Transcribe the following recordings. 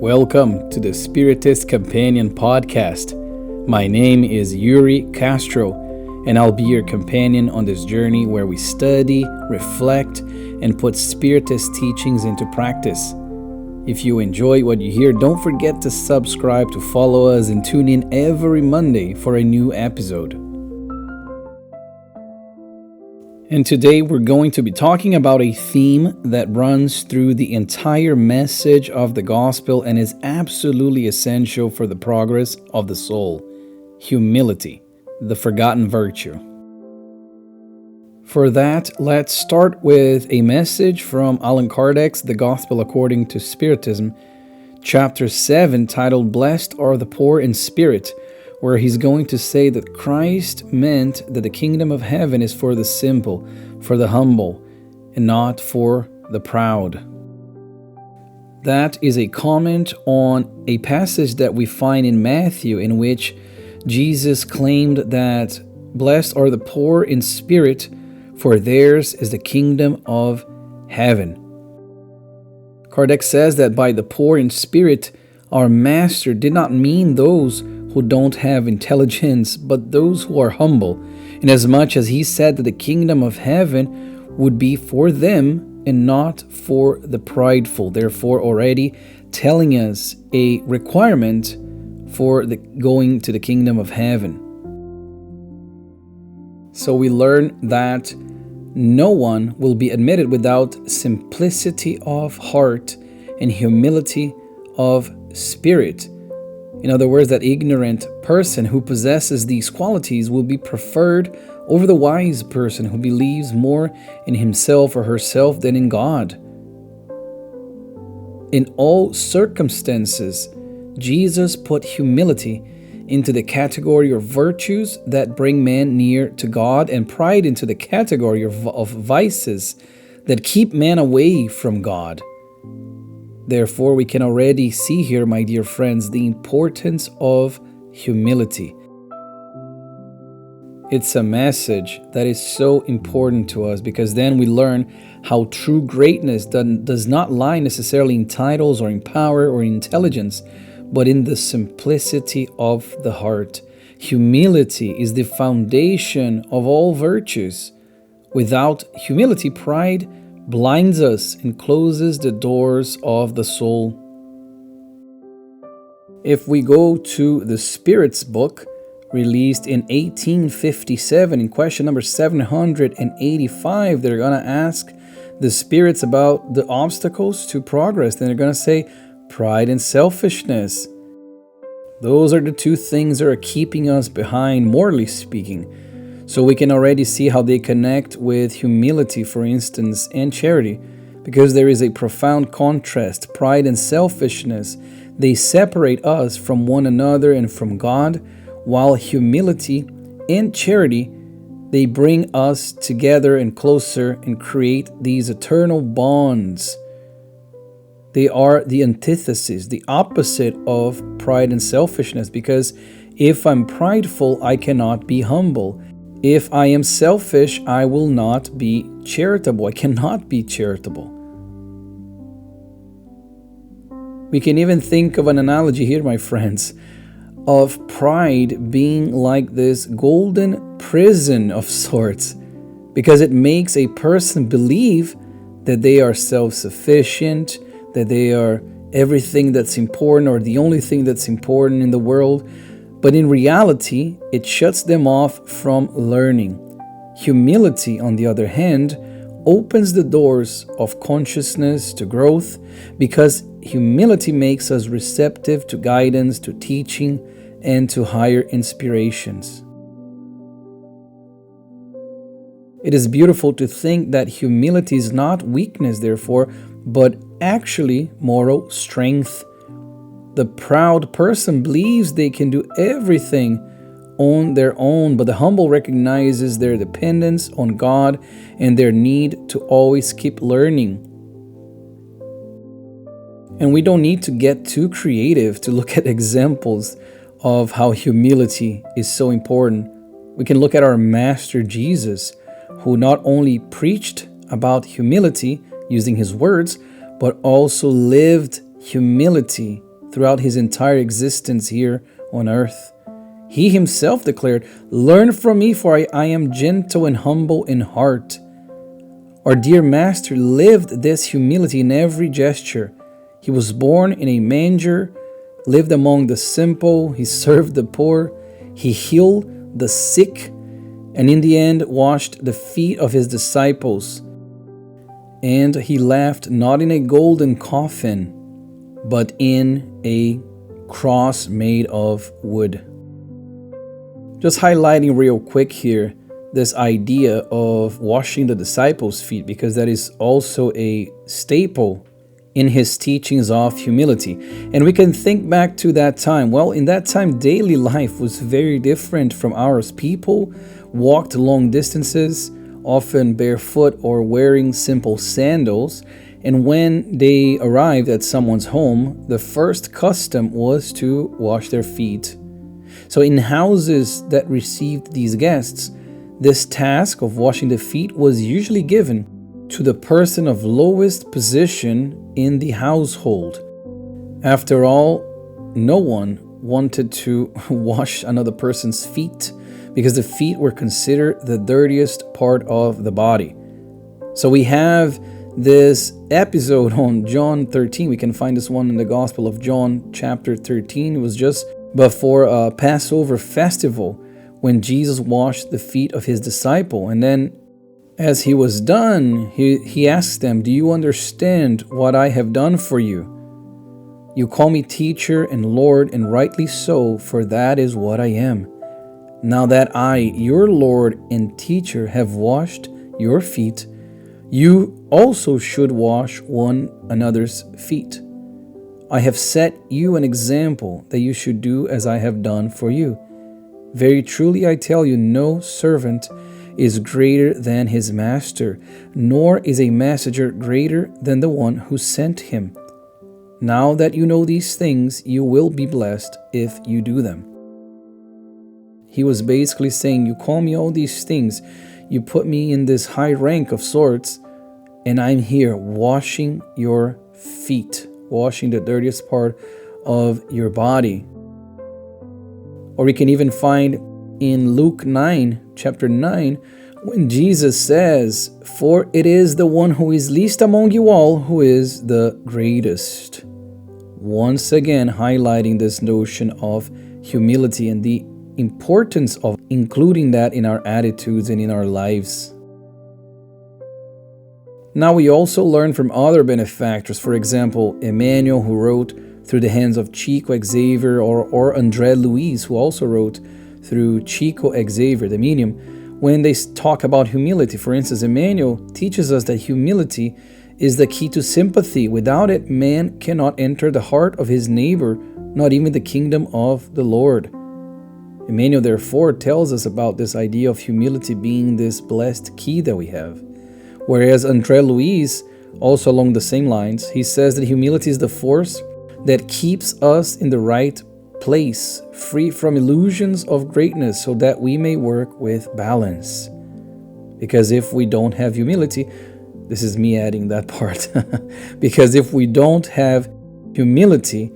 Welcome to the Spiritist Companion Podcast. My name is Yuri Castro, and I'll be your companion on this journey where we study, reflect, and put Spiritist teachings into practice. If you enjoy what you hear, don't forget to subscribe, to follow us, and tune in every Monday for a new episode. And today we're going to be talking about a theme that runs through the entire message of the gospel and is absolutely essential for the progress of the soul: humility, the forgotten virtue. For that, let's start with a message from Allan Kardec's The Gospel According to Spiritism, chapter 7, titled "Blessed are the Poor in Spirit," where he's going to say that Christ meant that the kingdom of heaven is for the simple, for the humble, and not for the proud. That is a comment on a passage that we find in Matthew, in which Jesus claimed that blessed are the poor in spirit, for theirs is the kingdom of heaven. Kardec says that by the poor in spirit, our Master did not mean those who don't have intelligence, but those who are humble, inasmuch as he said that the kingdom of heaven would be for them and not for the prideful, therefore already telling us a requirement for the going to the kingdom of heaven. So we learn that no one will be admitted without simplicity of heart and humility of spirit. In other words, that ignorant person who possesses these qualities will be preferred over the wise person who believes more in himself or herself than in God. In all circumstances, Jesus put humility into the category of virtues that bring man near to God, and pride into the category of vices that keep man away from God. Therefore, we can already see here, my dear friends, the importance of humility. It's a message that is so important to us, because then we learn how true greatness does not lie necessarily in titles or in power or intelligence, but in the simplicity of the heart. Humility is the foundation of all virtues. Without humility, pride blinds us and closes the doors of the soul. If we go to the Spirit's book, released in 1857, in question number 785, they're going to ask the spirits about the obstacles to progress. Then they're going to say pride and selfishness. Those are the two things that are keeping us behind, morally speaking. So we can already see how they connect with humility, for instance, and charity, because there is a profound contrast. Pride and selfishness, they separate us from one another and from God, while humility and charity, they bring us together and closer and create these eternal bonds. They are the antithesis, the opposite of pride and selfishness, because if I'm prideful, I cannot be humble. If I am selfish, I will not be charitable. I cannot be charitable. We can even think of an analogy here, my friends, of pride being like this golden prison of sorts, because it makes a person believe that they are self-sufficient, that they are everything that's important or the only thing that's important in the world. But in reality, it shuts them off from learning. Humility, on the other hand, opens the doors of consciousness to growth, because humility makes us receptive to guidance, to teaching, and to higher inspirations. It is beautiful to think that humility is not weakness, therefore, but actually moral strength. The proud person believes they can do everything on their own, but the humble recognizes their dependence on God and their need to always keep learning. And we don't need to get too creative to look at examples of how humility is so important. We can look at our Master Jesus, who not only preached about humility using his words, but also lived humility throughout his entire existence here on earth. He himself declared, "Learn from me, for I am gentle and humble in heart." Our dear Master lived this humility in every gesture. He was born in a manger, lived among the simple, he served the poor, he healed the sick, and in the end washed the feet of his disciples. And he left not in a golden coffin, but in a cross made of wood. Just highlighting real quick here this idea of washing the disciples' feet, because that is also a staple in his teachings of humility. And we can think back to that time. Well, in that time, daily life was very different from ours. People walked long distances, often barefoot or wearing simple sandals. And when they arrived at someone's home, the first custom was to wash their feet. So in houses that received these guests, this task of washing the feet was usually given to the person of lowest position in the household. After all, no one wanted to wash another person's feet because the feet were considered the dirtiest part of the body. So we have this episode on John 13. We can find this one in the Gospel of John chapter 13. It was just before a Passover festival when Jesus washed the feet of his disciple. And then as he was done, he asked them, "Do you understand what I have done for you? You call me teacher and Lord, and rightly so, for that is what I am. Now that I, your Lord and teacher, have washed your feet, you also should wash one another's feet. I have set you an example that you should do as I have done for you. Very truly I tell you, no servant is greater than his master, nor is a messenger greater than the one who sent him. Now that you know these things, you will be blessed if you do them." He was basically saying, you call me all these things, you put me in this high rank of sorts, and I'm here washing your feet, washing the dirtiest part of your body. Or we can even find in Luke 9, chapter 9, when Jesus says, "For it is the one who is least among you all who is the greatest." Once again, highlighting this notion of humility and the importance of including that in our attitudes and in our lives. Now we also learn from other benefactors, for example, Emmanuel, who wrote through the hands of Chico Xavier, or André Luiz, who also wrote through Chico Xavier, the medium, when they talk about humility. For instance, Emmanuel teaches us that humility is the key to sympathy. Without it, man cannot enter the heart of his neighbor, not even the kingdom of the Lord. Emmanuel, therefore, tells us about this idea of humility being this blessed key that we have. Whereas André Luiz, also along the same lines, he says that humility is the force that keeps us in the right place, free from illusions of greatness, so that we may work with balance. Because if we don't have humility, this is me adding that part, because if we don't have humility,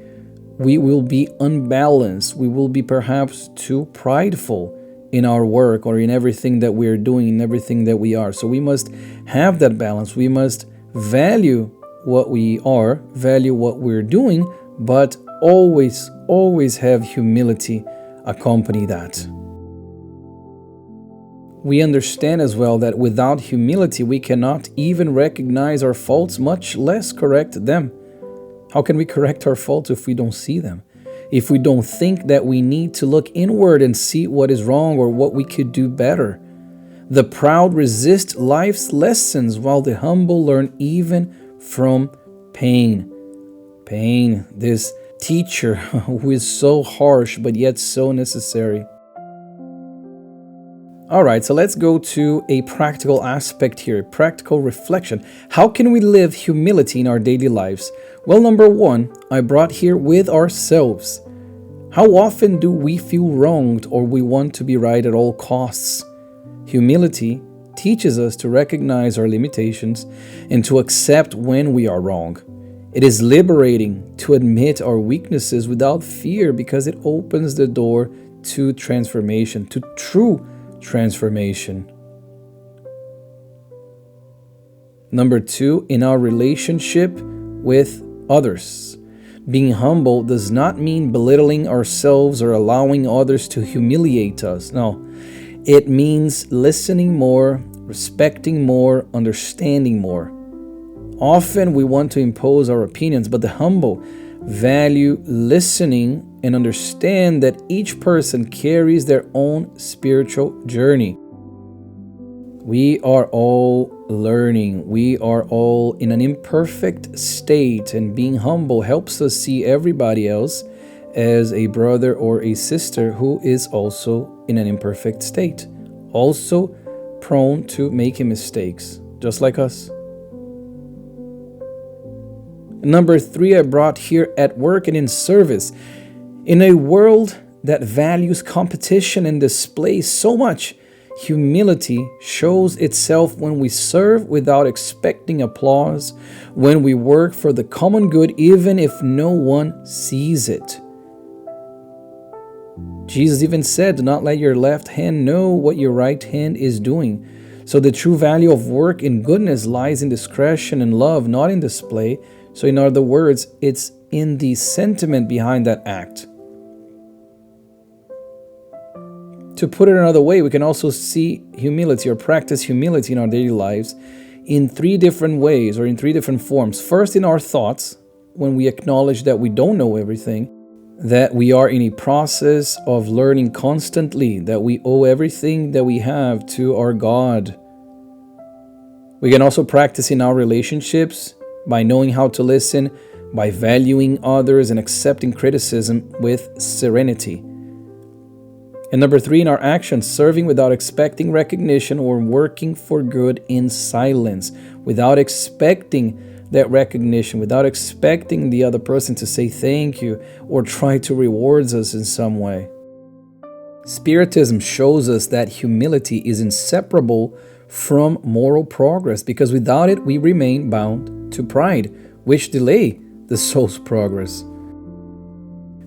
we will be unbalanced. We will be perhaps too prideful in our work or in everything that we're doing, in everything that we are. So we must have that balance. We must value what we are, value what we're doing, but always have humility accompany that. We understand as well that without humility, we cannot even recognize our faults, much less correct them. How can we correct our faults if we don't see them? If we don't think that we need to look inward and see what is wrong or what we could do better? The proud resist life's lessons, while the humble learn even from pain. Pain, this teacher who is so harsh but yet so necessary. Alright, so let's go to a practical aspect here, a practical reflection. How can we live humility in our daily lives? Well, number one, I brought here with ourselves. How often do we feel wronged or we want to be right at all costs? Humility teaches us to recognize our limitations and to accept when we are wrong. It is liberating to admit our weaknesses without fear because it opens the door to transformation, to true transformation. Number 2, in our relationship with others. Being humble does not mean belittling ourselves or allowing others to humiliate us. No, it means listening more, respecting more, understanding more. Often we want to impose our opinions, but the humble value listening and understand that each person carries their own spiritual journey. We are all learning. We are all in an imperfect state, and being humble helps us see everybody else as a brother or a sister who is also in an imperfect state, also prone to making mistakes, just like us. Number 3, I brought here at work and in service. In a world that values competition and displays so much, humility shows itself when we serve without expecting applause, when we work for the common good even if no one sees it. Jesus even said, "Do not let your left hand know what your right hand is doing." So the true value of work in goodness lies in discretion and love, not in display. So in other words, it's in the sentiment behind that act. To put it another way, we can also see humility or practice humility in our daily lives in 3 different ways or in 3 different forms. First, in our thoughts, when we acknowledge that we don't know everything, that we are in a process of learning constantly, that we owe everything that we have to our God. We can also practice in our relationships by knowing how to listen, by valuing others and accepting criticism with serenity. And number 3, in our actions, serving without expecting recognition or working for good in silence, without expecting that recognition, without expecting the other person to say thank you or try to reward us in some way. Spiritism shows us that humility is inseparable from moral progress, because without it we remain bound to pride, which delay the soul's progress.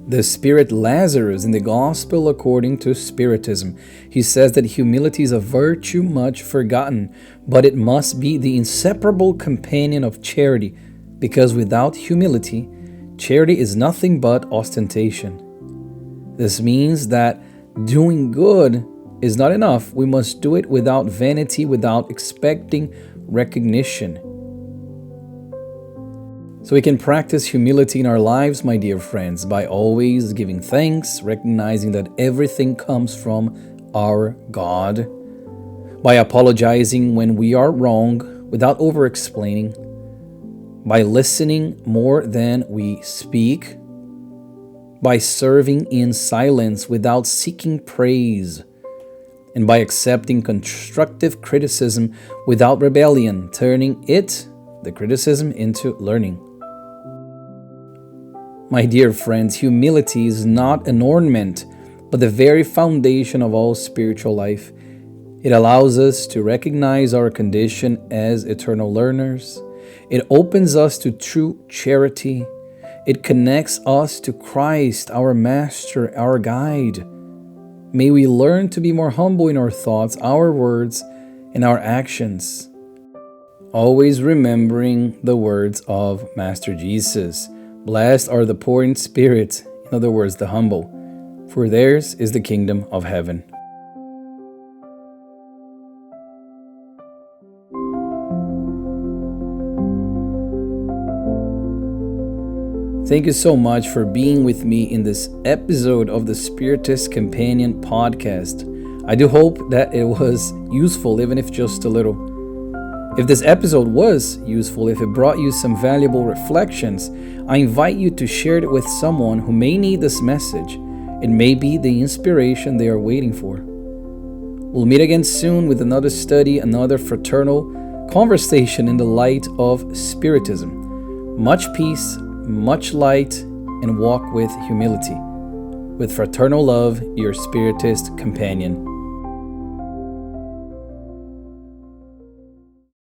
The spirit Lazarus in the Gospel according to Spiritism, he says that humility is a virtue much forgotten, but it must be the inseparable companion of charity, because without humility, charity is nothing but ostentation. This means that doing good is not enough. We must do it without vanity, without expecting recognition. So we can practice humility in our lives, my dear friends, by always giving thanks, recognizing that everything comes from our God, by apologizing when we are wrong without over-explaining, by listening more than we speak, by serving in silence without seeking praise, and by accepting constructive criticism without rebellion, turning the criticism, into learning. My dear friends, humility is not an ornament, but the very foundation of all spiritual life. It allows us to recognize our condition as eternal learners. It opens us to true charity. It connects us to Christ, our Master, our Guide. May we learn to be more humble in our thoughts, our words, and our actions. Always remembering the words of Master Jesus. Blessed are the poor in spirit, in other words, the humble, for theirs is the kingdom of heaven. Thank you so much for being with me in this episode of the Spiritist Companion podcast. I do hope that it was useful, even if just a little. If this episode was useful, if it brought you some valuable reflections, I invite you to share it with someone who may need this message. It may be the inspiration they are waiting for. We'll meet again soon with another study, another fraternal conversation in the light of Spiritism. Much peace, much light, and walk with humility. With fraternal love, your Spiritist companion.